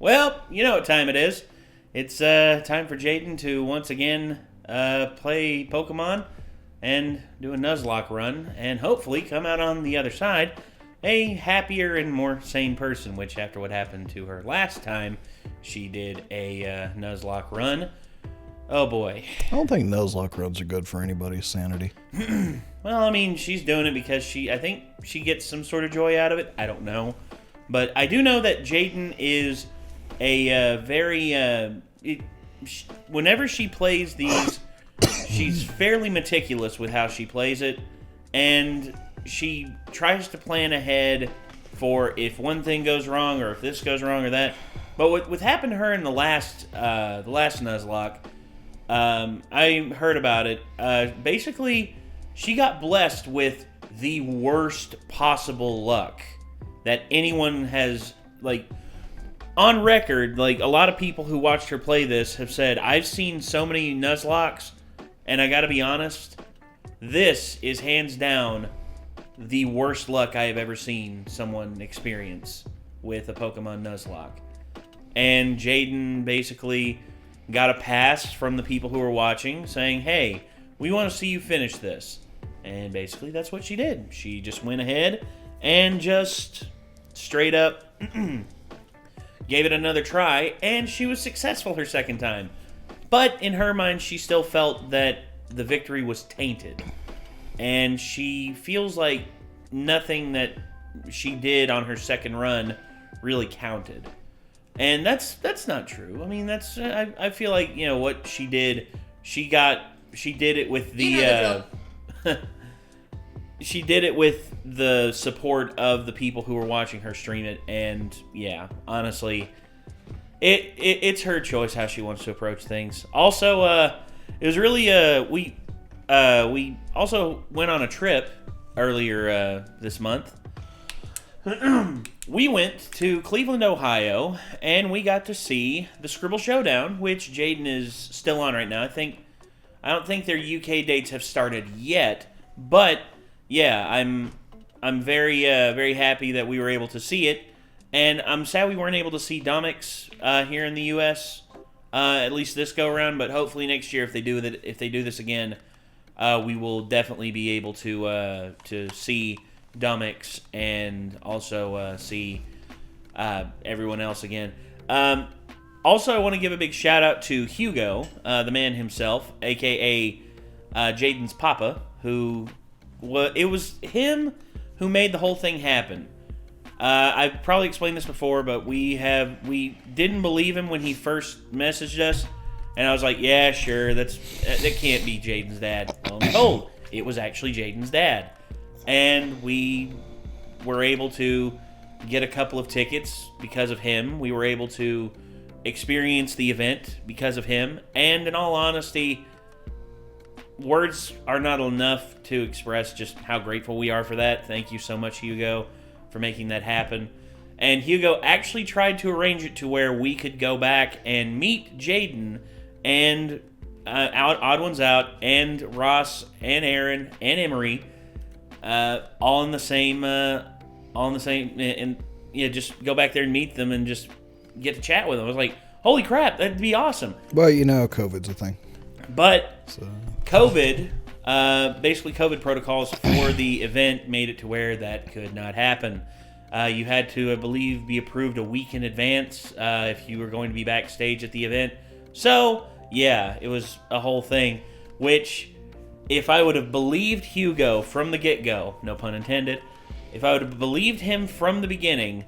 Well, you know what time it is. It's time for Jaden to once again play Pokemon and do a Nuzlocke run, and hopefully come out on the other side a happier and more sane person, which after what happened to her last time she did a Nuzlocke run, oh boy. I don't think Nuzlocke runs are good for anybody's sanity. Well, I mean, she's doing it because I think she gets some sort of joy out of it. I don't know. But I do know that Jaden is a whenever she plays these, she's fairly meticulous with how she plays it, and she tries to plan ahead for if one thing goes wrong or if this goes wrong or that. But what happened to her in the last Nuzlocke, I heard about it. Basically, she got blessed with the worst possible luck that anyone has, like, on record. Like, a lot of people who watched her play this have said, I've seen so many Nuzlockes, and I gotta be honest, this is hands down the worst luck I have ever seen someone experience with a Pokemon Nuzlocke. And Jaden basically got a pass from the people who were watching saying, hey, we want to see you finish this. And basically that's what she did. She just went ahead and just straight up gave it another try, and she was successful her second time. But in her mind, she still felt that the victory was tainted. And she feels like nothing that she did on her second run really counted. And that's not true. I mean, I feel like, you know, what she did, she did it with the she did it with the support of the people who were watching her stream it, and yeah, honestly, it's her choice how she wants to approach things. Also, it was really we also went on a trip earlier this month. We went to Cleveland, Ohio, and we got to see the Scribble Showdown, which Jaden is still on right now. I don't think their UK dates have started yet, but yeah, I'm very very happy that we were able to see it, and I'm sad we weren't able to see Domix here in the US at least this go around. But hopefully next year, if they do this again, we will definitely be able to see Domix and also see everyone else again. Also, I want to give a big shout out to Hugo, the man himself, aka Jaden's Papa, who it was him who made the whole thing happen. I've probably explained this before, but we didn't believe him when he first messaged us, and I was like, yeah, sure, that can't be Jaden's dad. Well, I'm told it was actually Jaden's dad. And we were able to get a couple of tickets because of him. We were able to experience the event because of him. And in all honesty, words are not enough to express just how grateful we are for that. Thank you so much, Hugo, for making that happen. And Hugo actually tried to arrange it to where we could go back and meet Jaden and Odd Ones Out and Ross and Aaron and Emery, all in the same, and yeah, just go back there and meet them and just get to chat with them. I was like, holy crap, that'd be awesome. Well, you know, COVID's a thing. But COVID, basically COVID protocols for the event made it to where that could not happen. You had to, I believe, be approved a week in advance if you were going to be backstage at the event. So, yeah, it was a whole thing, which, if I would have believed Hugo from the get-go, no pun intended, if I would have believed him from the beginning,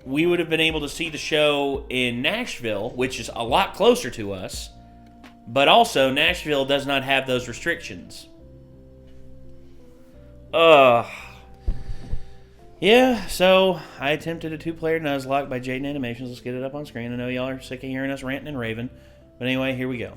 we would have been able to see the show in Nashville, which is a lot closer to us, but also Nashville does not have those restrictions. Yeah, so I attempted a 2-player Nuzlocke by Jaden Animations. Let's get it up on screen. I know y'all are sick of hearing us ranting and raving, but anyway, here we go.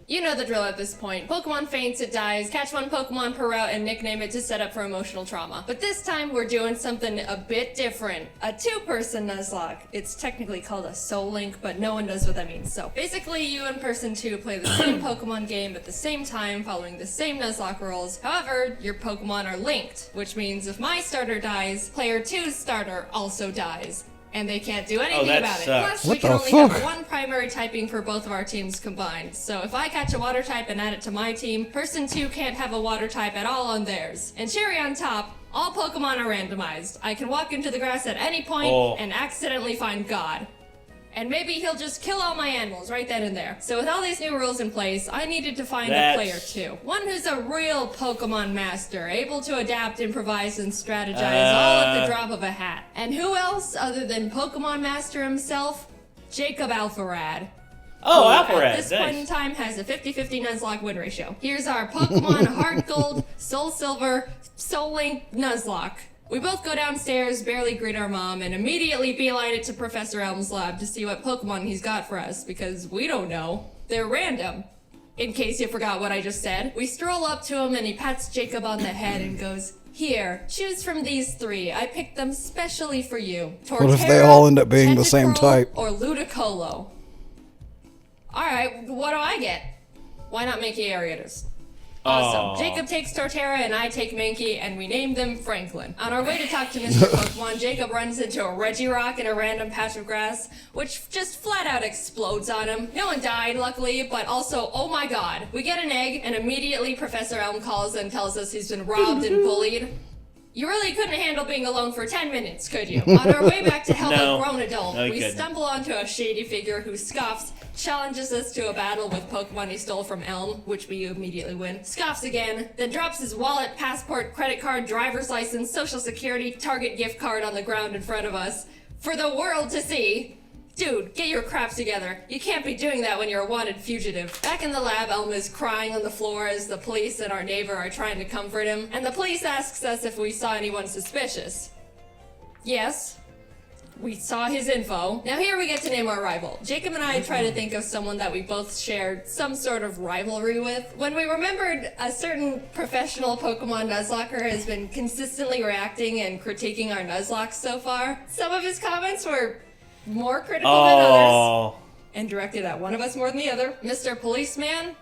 You know the drill at this point. Pokemon faints, it dies, catch one Pokemon per route and nickname it to set up for emotional trauma. But this time we're doing something a bit different. A 2-person Nuzlocke. It's technically called a Soul Link, but no one knows what that means. So basically you and person 2 play the same Pokemon game at the same time, following the same Nuzlocke rules. However, your Pokemon are linked, which means if my starter dies, player 2's starter also dies. and they can't do anything that about it. sucks. Plus, we What can the only fuck? have one primary typing for both of our teams combined. So if I catch a water type and add it to my team, person 2 can't have a water type at all on theirs. And cherry on top, all Pokemon are randomized. I can walk into the grass at any point and accidentally find God. And maybe he'll just kill all my animals right then and there. So with all these new rules in place, I needed to find a player 2. One who's a real Pokemon master, able to adapt, improvise, and strategize all at the drop of a hat. And who else other than Pokemon Master himself? Jacob Alpharad. Oh, Who, Alpharad. at this point in time, has a 50-50 Nuzlocke win ratio. Here's our Pokemon Heart Gold, Soul Silver, Soul Link Nuzlocke. We both go downstairs, barely greet our mom, and immediately beeline it to Professor Elm's lab to see what Pokemon he's got for us, because we don't know. They're random. In case you forgot what I just said, we stroll up to him and he pats Jacob on the head and goes, "Here, choose from these 3. I picked them specially for you. What if they all end up being the same Tentacruel, type? Or Ludicolo." Alright, what do I get? Why not Mankey Ariatus? Awesome. Jacob takes Torterra and I take Mankey, and we name them Franklin. On our way to talk to Mr. Pokemon, Jacob runs into a Regirock in a random patch of grass, which just flat out explodes on him. No one died, luckily, but also, oh my god. We get an egg, and immediately Professor Elm calls and tells us he's been robbed and bullied. You really couldn't handle being alone for 10 minutes, could you? On our way back to help a grown adult, we stumble onto a shady figure who scoffs, challenges us to a battle with Pokemon he stole from Elm, which we immediately win, scoffs again, then drops his wallet, passport, credit card, driver's license, social security, Target gift card on the ground in front of us for the world to see. Dude, get your crap together. You can't be doing that when you're a wanted fugitive. Back in the lab, Elm is crying on the floor as the police and our neighbor are trying to comfort him, and the police asks us if we saw anyone suspicious. Yes. We saw his info. Now here we get to name our rival. Jacob and I try to think of someone that we both shared some sort of rivalry with. When we remembered a certain professional Pokemon Nuzlocker has been consistently reacting and critiquing our Nuzlocke so far, some of his comments were more critical than others, and directed at one of us more than the other. Mr. Policeman,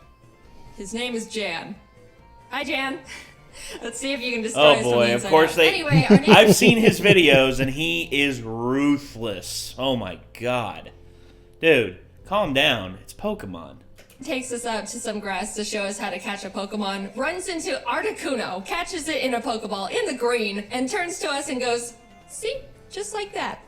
his name is Jan. Hi, Jan. Let's see if you can disguise Oh boy, of course they... Anyway, our name... I've seen his videos, and he is ruthless. Oh my god. Dude, calm down. It's Pokemon. Takes us out to some grass to show us how to catch a Pokemon, runs into Articuno, catches it in a Pokeball in the green, and turns to us and goes, "See? Just like that."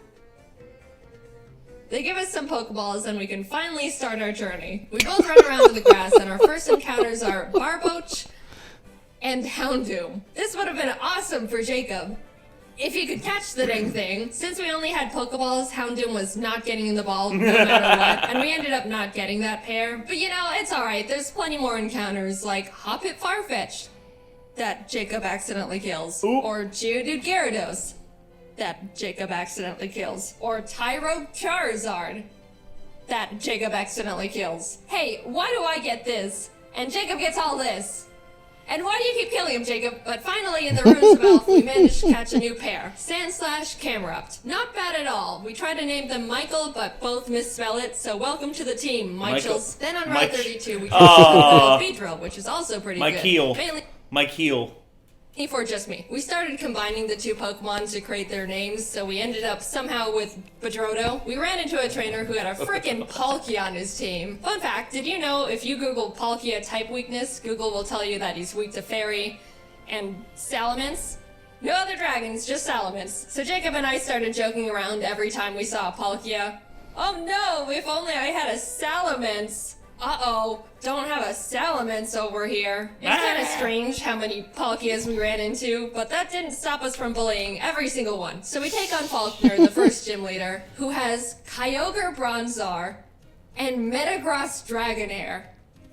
They give us some Pokeballs and we can finally start our journey. We both run around in the grass and our first encounters are Barboach and Houndoom. This would have been awesome for Jacob if he could catch the dang thing. Since we only had Pokeballs, Houndoom was not getting in the ball no matter what, and we ended up not getting that pair. But you know, it's alright, there's plenty more encounters like Hoppip Farfetch'd that Jacob accidentally kills, or Geodude Gyarados that Jacob accidentally kills, or Tyro Charizard that Jacob accidentally kills. Hey, why do I get this? And Jacob gets all this. And why do you keep killing him, Jacob? But finally, in the Runes of Elf, we managed to catch a new pair. Sandslash, Camerupt. Not bad at all. We tried to name them Michael, but both misspell it, so welcome to the team, Michaels. Then on Route 32, we tried to Beedrill, which is also pretty good. Michael. For just me. We started combining the two Pokemon to create their names, so we ended up somehow with Bedrodo. We ran into a trainer who had a frickin' Palkia on his team. Fun fact, did you know if you Google Palkia type weakness, Google will tell you that he's weak to Fairy and Salamence? No other dragons, just Salamence. So Jacob and I started joking around every time we saw a Palkia. Oh no, if only I had a Salamence. Uh-oh, don't have a Salamence over here. It's kind of strange how many Palkias we ran into, but that didn't stop us from bullying every single one. So we take on Faulkner, the first gym leader, who has Kyogre Bronzor and Metagross Dragonair.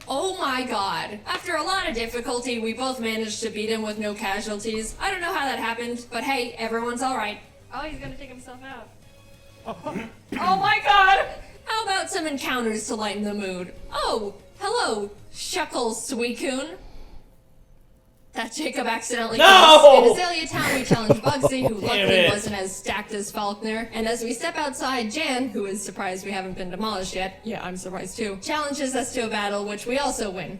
Oh my god. After a lot of difficulty, we both managed to beat him with no casualties. I don't know how that happened, but hey, everyone's alright. Oh, he's gonna take himself out. Oh my god! How about some encounters to lighten the mood? Oh, hello, Shuckle Suicune. that Jacob accidentally No! kills. In Azalea Town, we challenge Bugsy, who luckily wasn't as stacked as Faulkner. And as we step outside, Jan, who is surprised we haven't been demolished yet, yeah, I'm surprised too, challenges us to a battle, which we also win.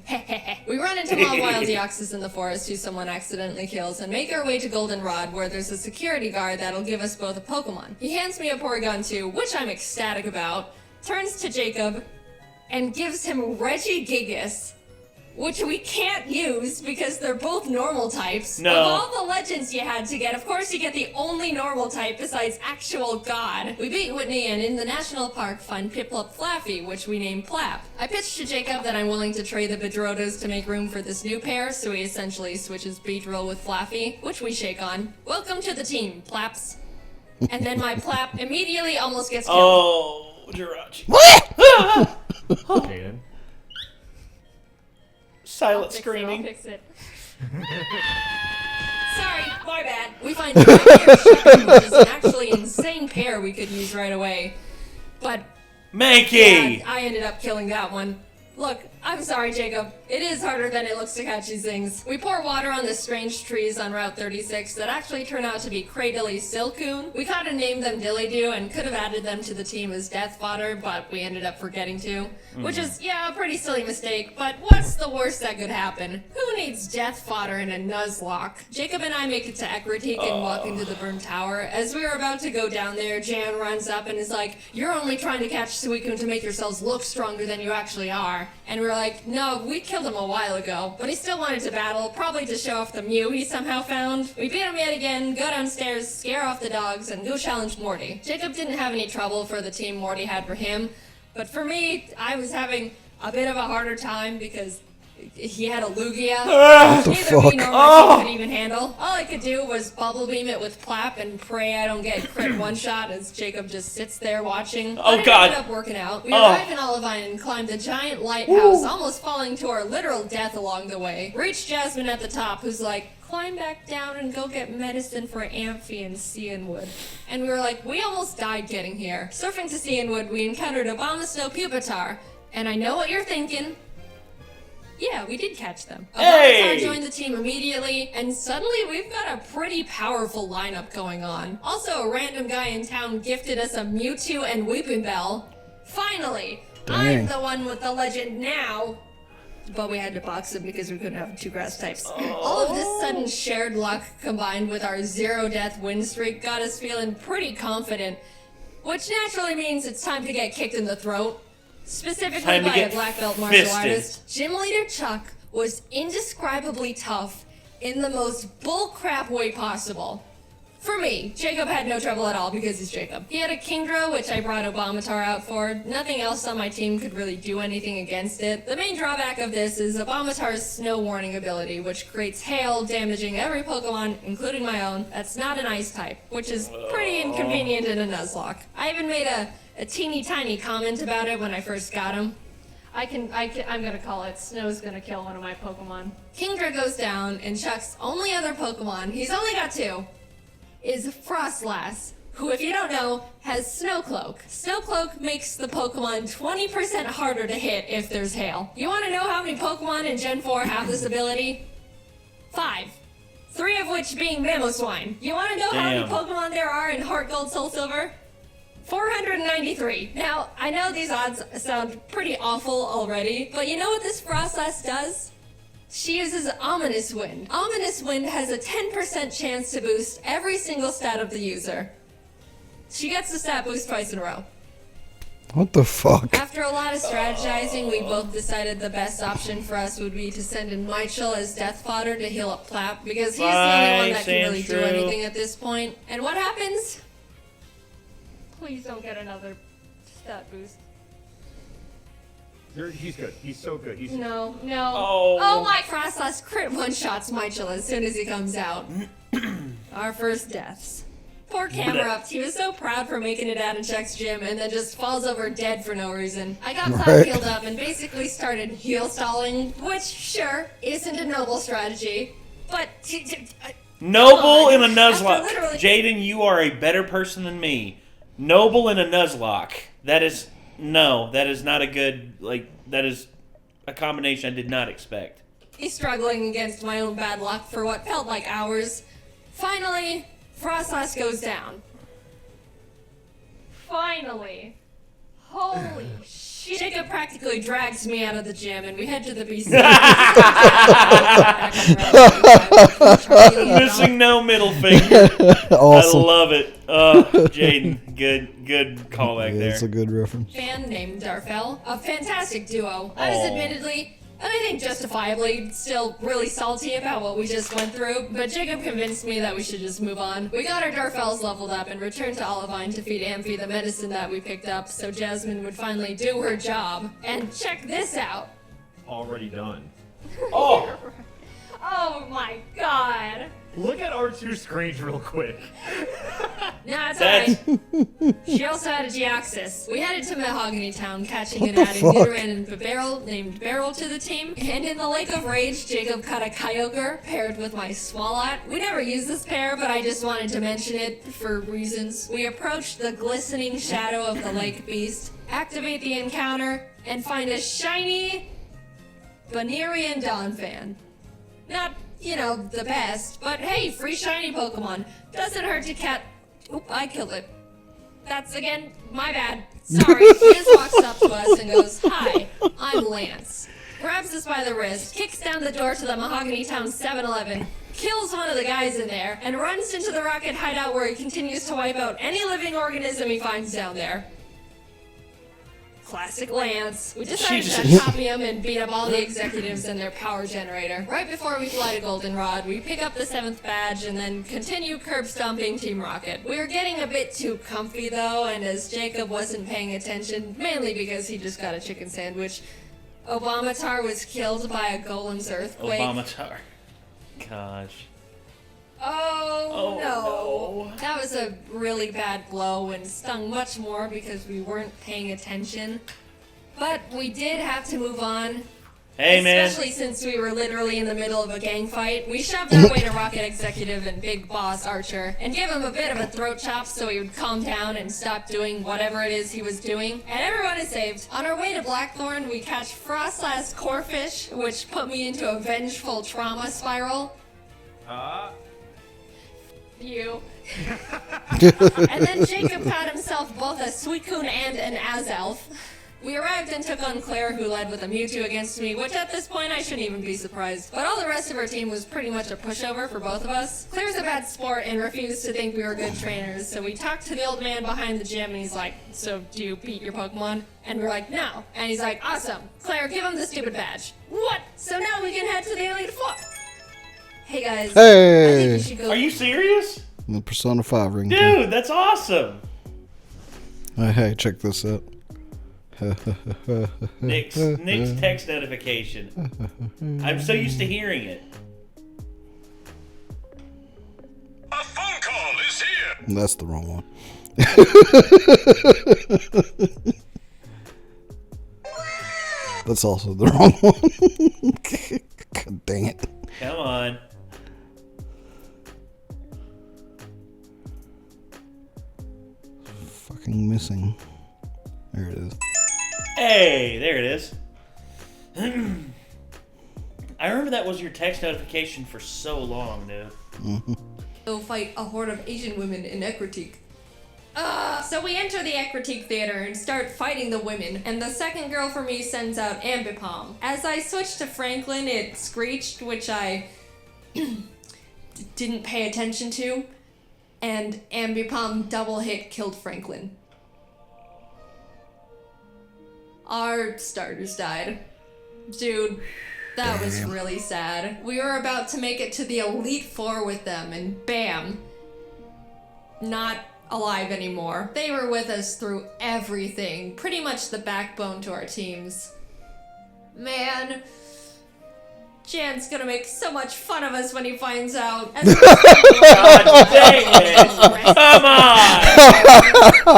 We run into Mob Wild Deoxys in the forest, who someone accidentally kills, and make our way to Goldenrod, where there's a security guard that'll give us both a Pokemon. He hands me a Porygon 2, which I'm ecstatic about, turns to Jacob, and gives him Regigigas, which we can't use because they're both normal types. No. Of all the legends you had to get, of course you get the only normal type besides actual God. We beat Whitney and in the national park find Piplup Flaffy, which we name Plap. I pitched to Jacob that I'm willing to trade the Bedrotos to make room for this new pair, so he essentially switches Beedrill with Flaffy, which we shake on. Welcome to the team, Plaps. And then my Plap immediately almost gets killed. Oh, Jirachi. Jaden. Silent screaming. I'll fix it. Sorry, my bad. We find Shipping, which is an actually insane pair we could use right away. But Mankey! yeah, I ended up killing that one. Look, I'm sorry, Jacob. It is harder than it looks to catch these things. We pour water on the strange trees on Route 36 that actually turn out to be Cradily Silcoon. We kind of named them Dillydoo and could have added them to the team as death fodder, but we ended up forgetting to. Which is, yeah, a pretty silly mistake, but what's the worst that could happen? Who needs death fodder in a Nuzlocke? Jacob and I make it to Ekritique and walk into the Burn Tower. As we were about to go down there, Jan runs up and is like, "You're only trying to catch Suicune to make yourselves look stronger than you actually are." And we're like, "No, we killed him a while ago." But he still wanted to battle, probably to show off the Mew he somehow found. We beat him yet again, go downstairs, scare off the dogs, and go challenge Morty. Jacob didn't have any trouble for the team Morty had for him. But for me, I was having a bit of a harder time because he had a Lugia. Neither me nor my team could even handle. All I could do was bubble beam it with Plap and pray I don't get crit one shot as Jacob just sits there watching. But it ended up working out. We arrived in Olivine and climbed a giant lighthouse, almost falling to our literal death along the way. Reached Jasmine at the top, who's like, "Climb back down and go get medicine for Amphi and Cianwood." And we were like, we almost died getting here. Surfing to Cianwood, we encountered Abomasnow Pupitar. And I know what you're thinking. Yeah, we did catch them. Abomasnow joined the team immediately, and suddenly we've got a pretty powerful lineup going on. Also, a random guy in town gifted us a Mewtwo and Weepinbell. Finally! I'm the one with the legend now! But we had to box him because we couldn't have two grass types. All of this sudden shared luck combined with our 0-death win streak got us feeling pretty confident, which naturally means it's time to get kicked in the throat. Specifically by a black belt martial artist. Gym leader Chuck was indescribably tough in the most bullcrap way possible. For me, Jacob had no trouble at all because he's Jacob. He had a Kingdra, which I brought Abomatar out for. Nothing else on my team could really do anything against it. The main drawback of this is Abomatar's Snow Warning ability, which creates hail, damaging every Pokemon, including my own, that's not an ice type, which is pretty inconvenient in a Nuzlocke. I even made a teeny tiny comment about it when I first got him. I'm gonna call it Snow's gonna kill one of my Pokemon. Kingdra goes down, and Chuck's only other Pokemon, he's only got two, is Frostlass, who, if you don't know, has Snowcloak. Snowcloak makes the Pokemon 20% harder to hit if there's hail. You want to know how many Pokemon in Gen 4 have this ability? 5. 3 of which being Mamoswine. You want to know how many Pokemon there are in Heart Gold Soul Silver? 493. Now, I know these odds sound pretty awful already, but you know what this Frostlass does? She uses Ominous Wind. Ominous Wind has a 10% chance to boost every single stat of the user. She gets the stat boost twice in a row. What the fuck? After a lot of strategizing, we both decided the best option for us would be to send in Michel as death fodder to heal up Plap, because he's the only one that can really do anything at this point. And what happens? Please don't get another stat boost. He's good. He's so good. No. Oh my Frostlass crit one-shots Michel as soon as he comes out. Our first deaths. Poor Camerupt, he was so proud for making it out of Chuck's gym and then just falls over dead for no reason. I got Plap healed up and basically started heal stalling, which, sure, isn't a noble strategy, but... Noble in a Nuzlocke. Jaden, you are a better person than me. Noble in a Nuzlocke. That is not a good, that is a combination I did not expect. struggling against my own bad luck for what felt like hours. Finally, Frostlass goes down. Finally. Holy shit. Jacob practically drags me out of the gym and we head to the BC. Missing no middle finger. Awesome. I love it. Jaden, good callback there. That's a good reference. Fan named Darfell. A fantastic duo. I was admittedly, and I think justifiably, still really salty about what we just went through, but Jacob convinced me that we should just move on. We got our Darfells leveled up and returned to Olivine to feed Amphi the medicine that we picked up so Jasmine would finally do her job. And check this out. Already done. Oh! Oh my god. Look at R2's screens real quick. Nah, it's alright. She also had a Geoxys. We headed to Mahogany Town, catching and adding Nidoran and Barrel named Barrel to the team. And in the Lake of Rage, Jacob caught a Kyogre paired with my Swalot. We never used this pair, but I just wanted to mention it for reasons. We approached the glistening shadow of the Lake Beast, activate the encounter, and find a shiny Banerian Donphan. Not, you know, the best, but hey, free shiny Pokemon. Doesn't hurt to Oop, I killed it. That's, again, my bad. Sorry. He just walks up to us and goes, "Hi, I'm Lance." Grabs us by the wrist, kicks down the door to the Mahogany Town 7-Eleven, kills one of the guys in there, and runs into the rocket hideout where he continues to wipe out any living organism he finds down there. Classic Lance. We decided to copy him and beat up all the executives and their power generator. Right before we fly to Goldenrod, we pick up the 7th badge and then continue curb stomping Team Rocket. We were getting a bit too comfy though, and as Jacob wasn't paying attention, mainly because he just got a chicken sandwich, Obamatar was killed by a Golem's earthquake. Obamatar. Gosh. Oh no. That was a really bad blow and stung much more because we weren't paying attention. But we did have to move on. Hey, man. Especially since we were literally in the middle of a gang fight. We shoved our way to Rocket Executive and Big Boss Archer and gave him a bit of a throat chop so he would calm down and stop doing whatever it is he was doing. And everyone is saved. On our way to Blackthorn, we catch Frostlass Corfish, which put me into a vengeful trauma spiral. You. And then Jacob caught himself both a Suicune and an Azelf. We arrived and took on Claire, who led with a Mewtwo against me, which at this point I shouldn't even be surprised. But all the rest of our team was pretty much a pushover for both of us. Claire's a bad sport and refused to think we were good trainers, so we talked to the old man behind the gym and he's like, "So do you beat your Pokemon?" And we're like, "No." And he's like, "Awesome. Claire, give him the stupid badge." What? So now we can head to the Elite Four. Hey guys. Hey. I think we should go. Are you serious? The Persona 5 ring. Dude, that's awesome. Hey, check this out. Nick's text notification. I'm so used to hearing it. A phone call is here. That's the wrong one. That's also the wrong one. God dang it. Come on. Fucking missing. There it is. Hey, there it is. I remember that was your text notification for so long, dude. Go fight a horde of Asian women in Ekritique. So we enter the Ekritique Theater and start fighting the women, and the second girl for me sends out Ambipom. As I switched to Franklin, it screeched, which I didn't pay attention to, and Ambipom double hit killed Franklin. Our starters died. Dude, that was really sad. We were about to make it to the Elite Four with them, and bam. Not alive anymore. They were with us through everything. Pretty much the backbone to our teams. Man. Jan's gonna make so much fun of us when he finds out. God dang it! Come on!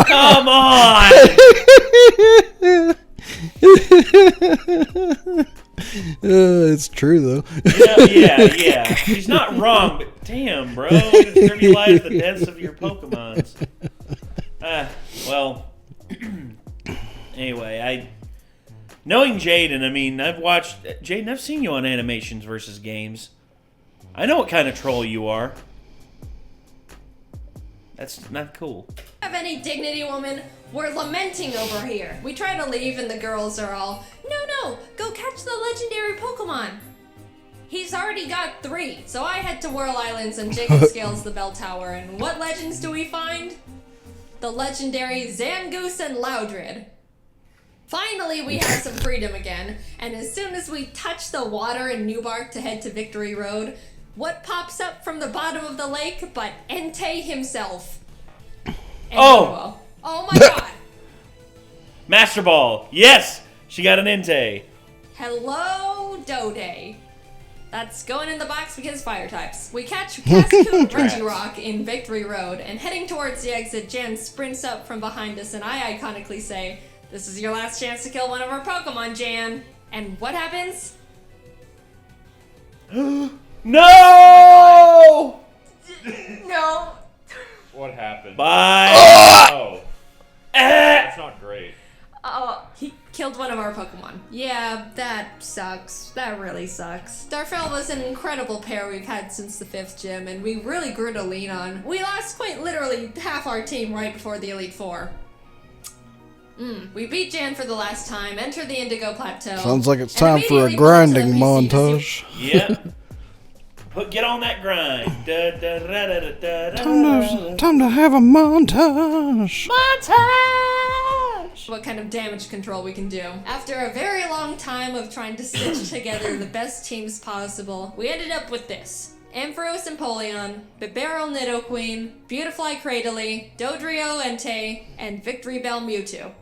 Come on! It's true though. Yeah. She's not wrong, but damn, bro. Trivialize the deaths of your Pokemons. Well. Anyway, Knowing Jaden, I mean, I've seen you on animations versus games. I know what kind of troll you are. That's not cool. Have any dignity, woman? We're lamenting over here. We try to leave and the girls are all, no, go catch the legendary Pokemon. He's already got 3, so I head to Whirl Islands and Jacob scales the bell tower, and what legends do we find? The legendary Zangoose and Loudred. Finally, we have some freedom again, and as soon as we touch the water in Newbark to head to Victory Road, what pops up from the bottom of the lake but Entei himself? Oh! Oh my god! Master Ball! Yes! She got an Entei. Hello, Dode. That's going in the box because fire types. We catch Cascoon Regirock in Victory Road, and heading towards the exit, Jan sprints up from behind us, and I iconically say, "This is your last chance to kill one of our Pokemon, Jan." And what happens? No! No. What happened? Bye! Oh. That's not great. Oh, he killed one of our Pokemon. Yeah, that sucks. That really sucks. Darfell was an incredible pair we've had since the 5th gym, and we really grew to lean on. We lost quite literally half our team right before the Elite Four. We beat Jan for the last time, enter the Indigo Plateau. Sounds like it's and time for a immediately move to the grinding PC to montage. Yep. Get on that grind. Time to have a montage. what kind of damage control we can do. After a very long time of trying to stitch together the best teams possible, we ended up with this. Ampharos Empoleon, Bibarel Nidoqueen, Beautifly Cradily, Dodrio Entei, and Victory Bell Mewtwo.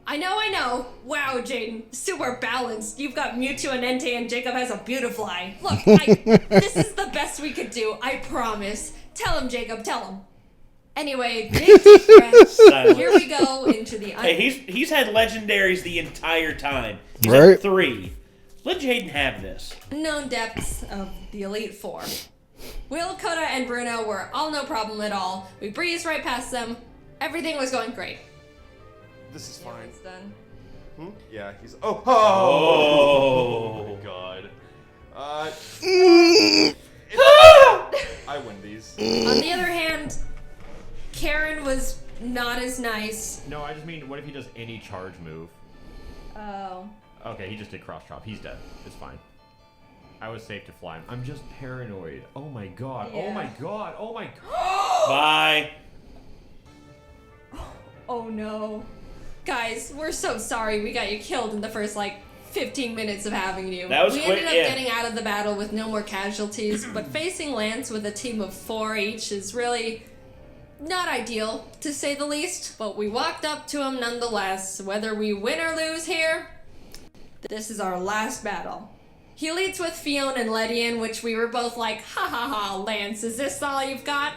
I know. Wow, Jaden, super balanced. You've got Mewtwo and Entei, and Jacob has a Beautifly. Look, this is the best we could do, I promise. Tell him, Jacob, tell him. Anyway, big deep breath. Here we go into the... Hey, he's had legendaries the entire time. He's Right. at 3. Let Jaden have this. unknown depths of the Elite Four. Will, Coda, and Bruno were all no problem at all. We breezed right past them. Everything was going great. This is fine. It's done. Yeah, he's. Oh. Oh my god. I win these. On the other hand, Karen was not as nice. No, I just mean, what if he does any charge move? Oh. Okay, he just did cross chop. He's dead. It's fine. I was safe to fly him. I'm just paranoid. Oh my god. Yeah. Oh my god. Oh my god. Bye. Oh no. Guys, we're so sorry we got you killed in the first, 15 minutes of having you. That was we quick, ended up yeah. getting out of the battle with no more casualties, but facing Lance with a team of 4 each is really not ideal, to say the least. But we walked up to him nonetheless. Whether we win or lose here, this is our last battle. He leads with Fiona and Ledian, which we were both like, ha ha ha, Lance, is this all you've got?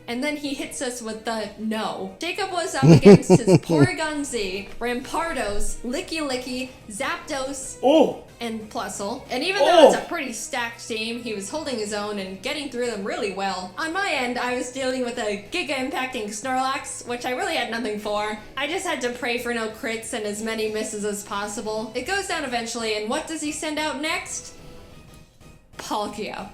And then he hits us with the no. Jacob was up against his Porygon Z, Rampardos, Licky Licky, Zapdos, Oh. and Plusle. And even though it's a pretty stacked team, he was holding his own and getting through them really well. On my end, I was dealing with a Giga-impacting Snorlax, which I really had nothing for. I just had to pray for no crits and as many misses as possible. It goes down eventually, and what does he send out next? Palkia.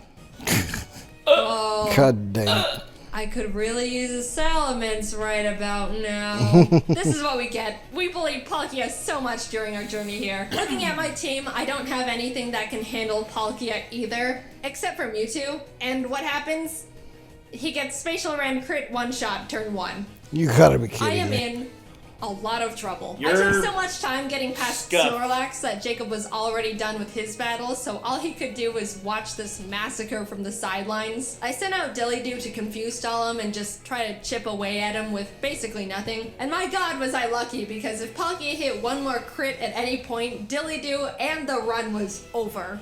Oh. God damn. I could really use a Salamence right about now. This is what we get. We bullied Palkia so much during our journey here. Looking at my team, I don't have anything that can handle Palkia either, except for Mewtwo. And what happens? He gets Spatial Ram crit one-shot turn 1. You gotta be I kidding am me. in a lot of trouble. I You're took so much time getting past scuffed. Snorlax that Jacob was already done with his battle, so all he could do was watch this massacre from the sidelines. I sent out Dillydoo to confuse stall him and just try to chip away at him with basically nothing. And my god was I lucky, because if Palkia hit one more crit at any point, Dillydoo and the run was over.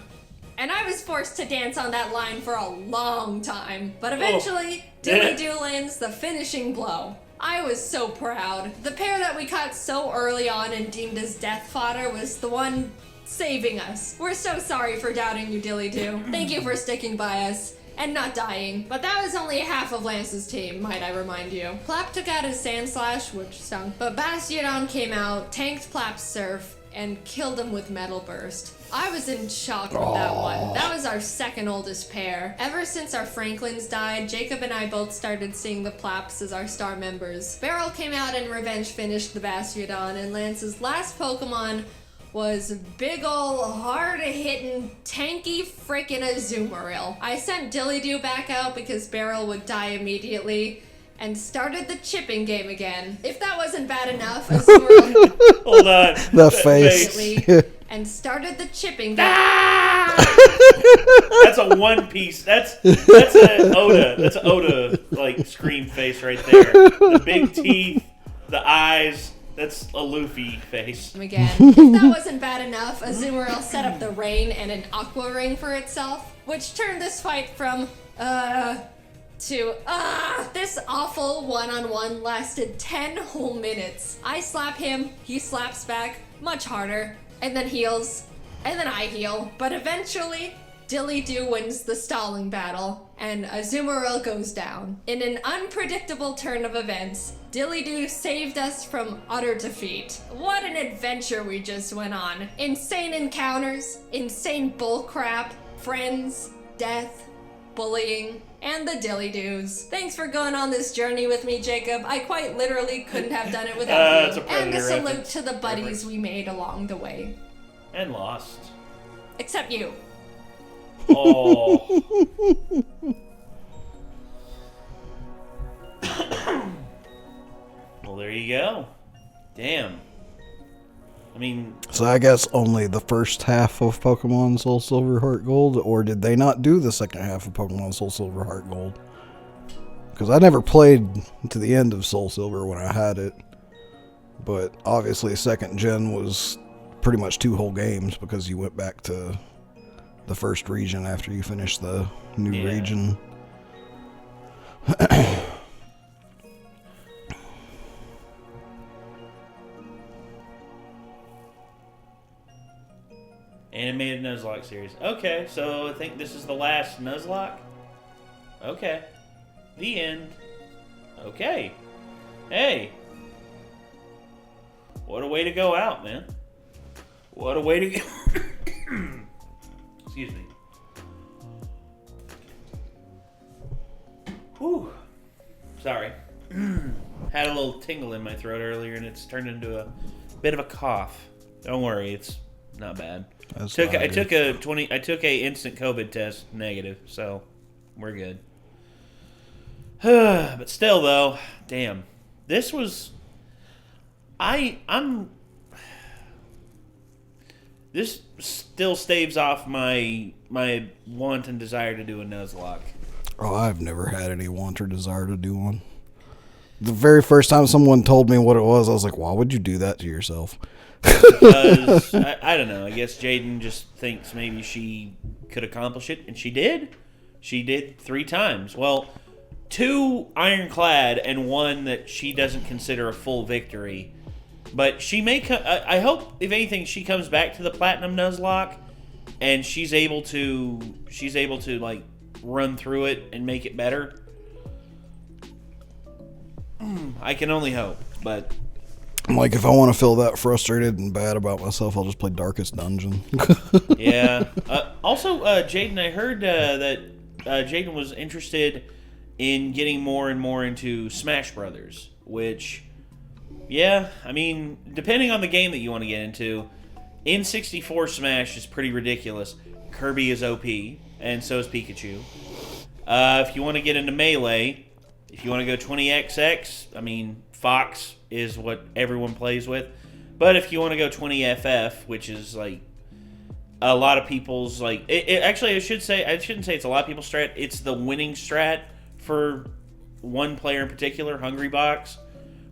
And I was forced to dance on that line for a long time. But eventually, Dillydoo lands the finishing blow. I was so proud. The pair that we caught so early on and deemed as death fodder was the one saving us. We're so sorry for doubting you, Dillydoo. Thank you for sticking by us and not dying. But that was only half of Lance's team, might I remind you. Plap took out his Sand Slash, which stunk, but Bastiodon came out, tanked Plap's Surf, and killed him with Metal Burst. I was in shock with that one. That was our second oldest pair. Ever since our Franklins died, Jacob and I both started seeing the Plaps as our star members. Beryl came out and Revenge finished the Bastiodon, and Lance's last Pokemon was big ol' hard-hitting, tanky frickin' Azumarill. I sent Dillydoo back out because Beryl would die immediately, and started the chipping game again. If that wasn't bad enough, Azumarill Hold on. The face. immediately and started the chipping game. That's a One Piece. That's an Oda. That's an Oda like scream face right there. The big teeth, the eyes. That's a Luffy face. Again. If that wasn't bad enough, Azumarill set up the rain and an Aqua Ring for itself, which turned this fight from to this awful one-on-one lasted 10 whole minutes. I slap him, he slaps back, much harder, and then heals, and then I heal. But eventually, Dillydoo wins the stalling battle, and Azumarill goes down. In an unpredictable turn of events, Dillydoo saved us from utter defeat. What an adventure we just went on. Insane encounters, insane bullcrap, friends, death, bullying, and the Dillydoos. Thanks for going on this journey with me, Jacob. I quite literally couldn't have done it without It's you. a Predator And a salute reference. to the buddies we made along the way. And lost. Except you. Oh. Well, there you go. Damn. I mean, So I guess only the first half of Pokemon Soul Silver Heart Gold, or did they not do the second half of Pokemon Soul Silver Heart Gold? Because I never played to the end of Soul Silver when I had it. But obviously second gen was pretty much 2 whole games because you went back to the first region after you finished the new region. animated Nuzlocke series. Okay, so I think this is the last Nuzlocke. Okay. The end. Okay. Hey. What a way to go out, man. What a way to go. Excuse me. Whew. Sorry. Had a little tingle in my throat earlier, and it's turned into a bit of a cough. Don't worry, it's not bad. I took a instant COVID test negative, so we're good. But still, though, damn, this was. This still staves off my want and desire to do a Nuzlocke. Oh, I've never had any want or desire to do one. The very first time someone told me what it was, I was like, why would you do that to yourself? Because, I don't know, I guess Jaden just thinks maybe she could accomplish it, and she did. She did 3 times. Well, 2 ironclad and 1 that she doesn't consider a full victory. But she may I hope, if anything, she comes back to the Platinum Nuzlocke, and she's able to like, run through it and make it better. I can only hope, but... Like, if I want to feel that frustrated and bad about myself, I'll just play Darkest Dungeon. Yeah. Also, Jaden, I heard that Jaden was interested in getting more and more into Smash Brothers, which, yeah, I mean, depending on the game that you want to get into, N64 Smash is pretty ridiculous. Kirby is OP, and so is Pikachu. If you want to get into Melee, if you want to go 20XX, I mean, Fox is what everyone plays with. But if you want to go 20FF, which is like a lot of people's like, actually I shouldn't say it's a lot of people's strat. It's the winning strat for one player in particular, Hungrybox,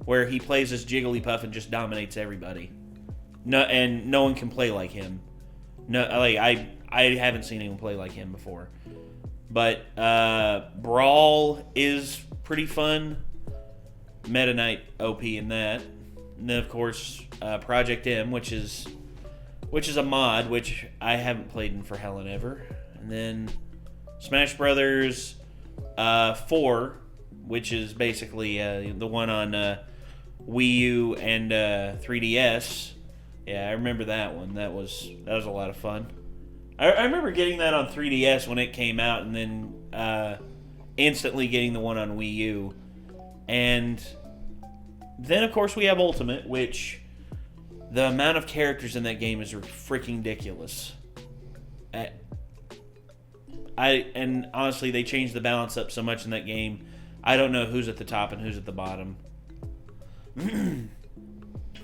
where he plays as Jigglypuff and just dominates everybody. No one can play like him. No, like I haven't seen anyone play like him before. But Brawl is pretty fun. Meta Knight OP in that. And then of course Project M, which is a mod, which I haven't played in for hell and ever. And then Smash Brothers 4, which is basically the one on Wii U and 3DS, Yeah, I remember that one. That was a lot of fun. I remember getting that on 3DS when it came out, and then instantly getting the one on Wii U. And then, of course, we have Ultimate, which the amount of characters in that game is freaking ridiculous. And honestly, they changed the balance up so much in that game. I don't know who's at the top and who's at the bottom.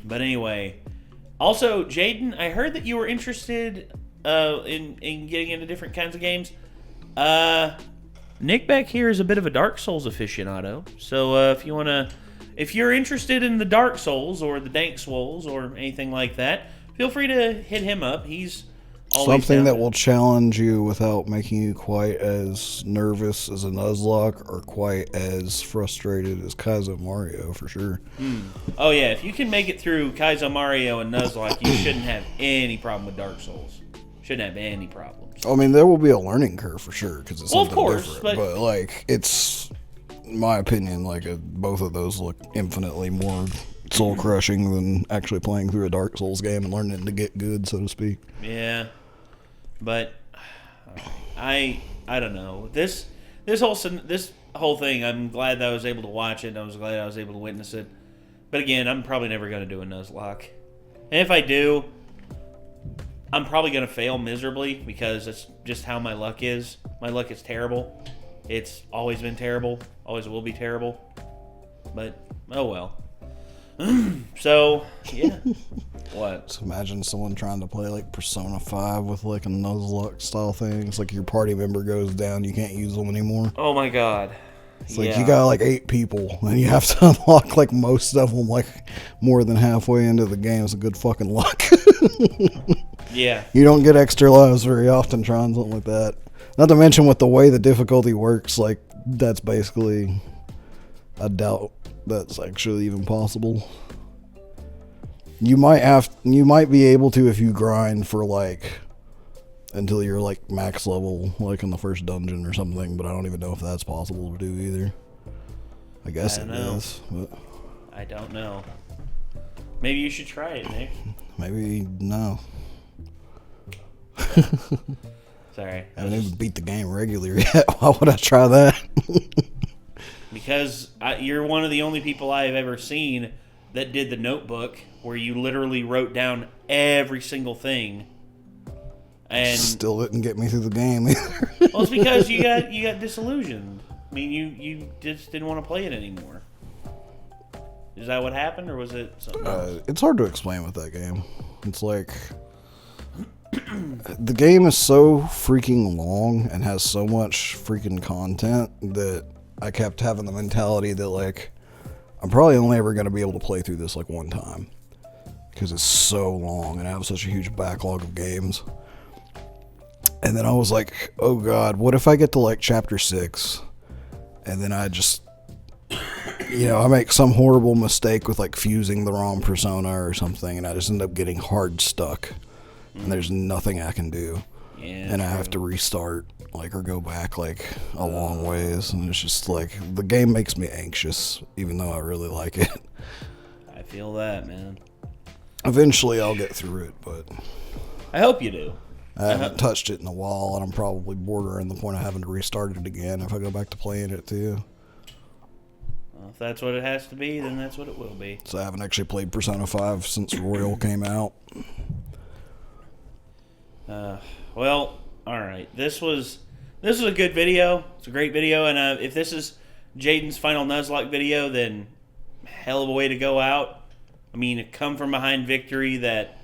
But anyway, also, Jaden, I heard that you were interested in getting into different kinds of games. Nick back here is a bit of a Dark Souls aficionado, so if you're interested in the Dark Souls or the Dank Souls or anything like that, feel free to hit him up. He's always something that down. will challenge you without making you quite as nervous as a Nuzlocke or quite as frustrated as Kaizo Mario, for sure. Oh yeah, if you can make it through Kaizo Mario and Nuzlocke, you shouldn't have any problem with Dark Souls. Shouldn't have any problems. I mean, there will be a learning curve for sure because it's Well, of something course, different. But like, it's in my opinion, like both of those look infinitely more soul crushing than actually playing through a Dark Souls game and learning to get good, so to speak. Yeah, but I don't know this whole thing. I'm glad that I was able to watch it. And I was glad I was able to witness it. But again, I'm probably never going to do a Nuzlocke, and if I do, I'm probably going to fail miserably because it's just how my luck is. My luck is terrible. It's always been terrible. Always will be terrible. But, oh well. So, yeah. What? So imagine someone trying to play like Persona 5 with like a Nuzlocke style thing. It's like your party member goes down, you can't use them anymore. Oh my god. It's like you got like 8 people and you have to unlock like most of them like more than halfway into the game. It's a good fucking luck. Yeah. You don't get extra lives very often trying something like that. Not to mention with the way the difficulty works, like that's basically, I doubt that's actually even possible. You might be able to if you grind for like until you're like max level, like in the first dungeon or something, but I don't even know if that's possible to do either. I guess it is. But I don't know. Maybe you should try it, Nick. maybe no. Sorry. I haven't even beat the game regularly yet. Why would I try that? Because you're one of the only people I have ever seen that did the notebook where you literally wrote down every single thing. And Still didn't get me through the game either. well, it's because you got disillusioned. I mean, you just didn't want to play it anymore. Is that what happened, or was it something else? It's hard to explain with that game. It's like the game is so freaking long and has so much freaking content that I kept having the mentality that like I'm probably only ever going to be able to play through this like one time because it's so long and I have such a huge backlog of games. And then I was like, oh god, what if I get to like chapter 6 and then I just, I make some horrible mistake with like fusing the wrong persona or something and I just end up getting hard stuck and there's nothing I can do. Yeah, and I have to restart like or go back like a long ways and it's just like the game makes me anxious even though I really like it. I feel that, man. Eventually I'll get through it, but I hope you do. I haven't touched it in a while, and I'm probably bordering the point of having to restart it again if I go back to playing it too. Well, if that's what it has to be, then that's what it will be. So I haven't actually played Persona 5 since Royal came out. Well, all right. This was a good video. It's a great video, and if this is Jaden's final Nuzlocke video, then hell of a way to go out. I mean, a come from behind victory that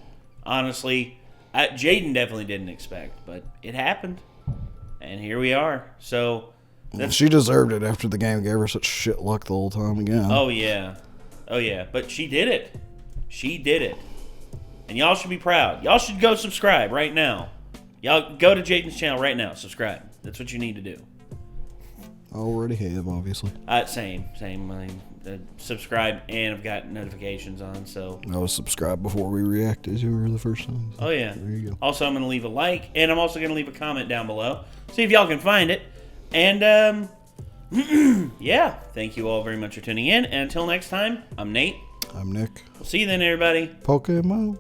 honestly, Jaden definitely didn't expect, but it happened, and here we are. So She deserved it after the game gave her such shit luck the whole time again. Oh yeah, but she did it. She did it, and y'all should be proud. Y'all should go subscribe right now. Y'all go to Jaden's channel right now. Subscribe. That's what you need to do. I already have, obviously. Same. I mean, subscribe, and I've got notifications on. So I was subscribed before we reacted to her the first time. So oh yeah. There you go. Also, I'm gonna leave a like, and I'm also gonna leave a comment down below. See if y'all can find it. And yeah, thank you all very much for tuning in. And until next time, I'm Nate. I'm Nick. We'll see you then, everybody. Pokemon.